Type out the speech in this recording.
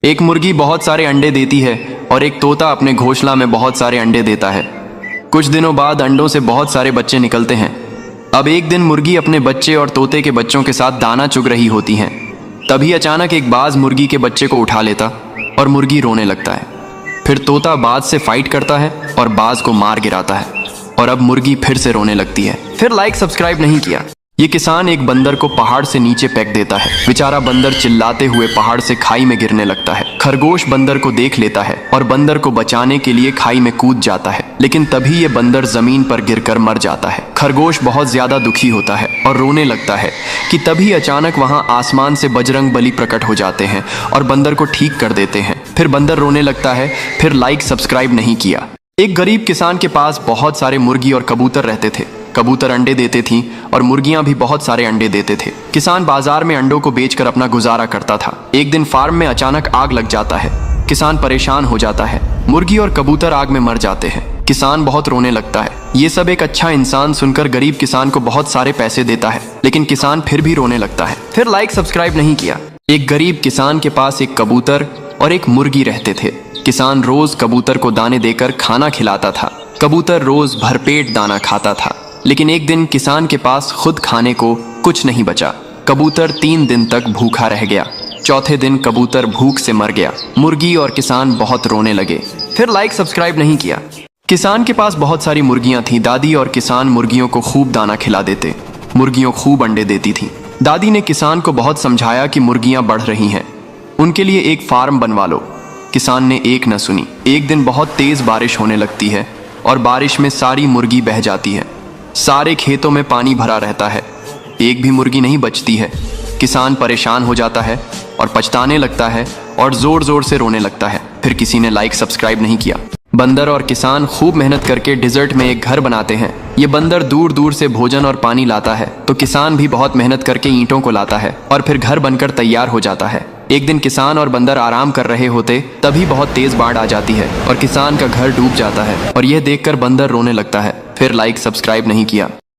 एक मुर्गी बहुत सारे अंडे देती है और एक तोता अपने घोंसला में बहुत सारे अंडे देता है। कुछ दिनों बाद अंडों से बहुत सारे बच्चे निकलते हैं। अब एक दिन मुर्गी अपने बच्चे और तोते के बच्चों के साथ दाना चुग रही होती हैं। तभी अचानक एक बाज मुर्गी के बच्चे को उठा लेता और मुर्गी रोने लगता है। फिर तोता बाज से फाइट करता है और बाज को मार गिराता है और अब मुर्गी फिर से रोने लगती है। फिर लाइक सब्सक्राइब नहीं किया। ये किसान एक बंदर को पहाड़ से नीचे फेंक देता है। बेचारा बंदर चिल्लाते हुए पहाड़ से खाई में गिरने लगता है। खरगोश बंदर को देख लेता है और बंदर को बचाने के लिए खाई में कूद जाता है, लेकिन तभी ये बंदर जमीन पर गिरकर मर जाता है। खरगोश बहुत ज्यादा दुखी होता है और रोने लगता है कि तभी अचानक वहां आसमान से बजरंगबली प्रकट हो जाते हैं और बंदर को ठीक कर देते हैं। फिर बंदर रोने लगता है। फिर लाइक सब्सक्राइब नहीं किया। एक गरीब किसान के पास बहुत सारे मुर्गी और कबूतर रहते थे। कबूतर अंडे देते थी और मुर्गियां भी बहुत सारे अंडे देते थे। किसान बाजार में अंडों को बेचकर अपना गुजारा करता था। एक दिन फार्म में अचानक आग लग जाता है। किसान परेशान हो जाता है। मुर्गी और कबूतर आग में मर जाते हैं। किसान बहुत रोने लगता है। ये सब एक अच्छा इंसान सुनकर गरीब किसान को बहुत सारे पैसे देता है, लेकिन किसान फिर भी रोने लगता है। फिर लाइक सब्सक्राइब नहीं किया। एक गरीब किसान के पास एक कबूतर और एक मुर्गी रहते थे। किसान रोज कबूतर को दाने देकर खाना खिलाता था। कबूतर रोज भरपेट दाना खाता था, लेकिन एक दिन किसान के पास खुद खाने को कुछ नहीं बचा। कबूतर 3 दिन तक भूखा रह गया। चौथे दिन कबूतर भूख से मर गया। मुर्गी और किसान बहुत रोने लगे। फिर लाइक सब्सक्राइब नहीं किया। किसान के पास बहुत सारी मुर्गियां थीं। दादी और किसान मुर्गियों को खूब दाना खिला देते। मुर्गियों खूब अंडे देती थीं। दादी ने किसान को बहुत समझाया कि मुर्गियां बढ़ रही हैं, उनके लिए एक फार्म बनवा लो। किसान ने एक न सुनी। एक दिन बहुत तेज बारिश होने लगती है और बारिश में सारी मुर्गी बह जाती है। सारे खेतों में पानी भरा रहता है। एक भी मुर्गी नहीं बचती है। किसान परेशान हो जाता है और पछताने लगता है और जोर जोर से रोने लगता है। फिर किसी ने लाइक सब्सक्राइब नहीं किया। बंदर और किसान खूब मेहनत करके डिजर्ट में एक घर बनाते हैं। ये बंदर दूर दूर से भोजन और पानी लाता है, तो किसान भी बहुत मेहनत करके ईंटों को लाता है और फिर घर बनकर तैयार हो जाता है। एक दिन किसान और बंदर आराम कर रहे होते, तभी बहुत तेज बाढ़ आ जाती है और किसान का घर डूब जाता है और यह देखकर बंदर रोने लगता है। फिर लाइक सब्सक्राइब नहीं किया।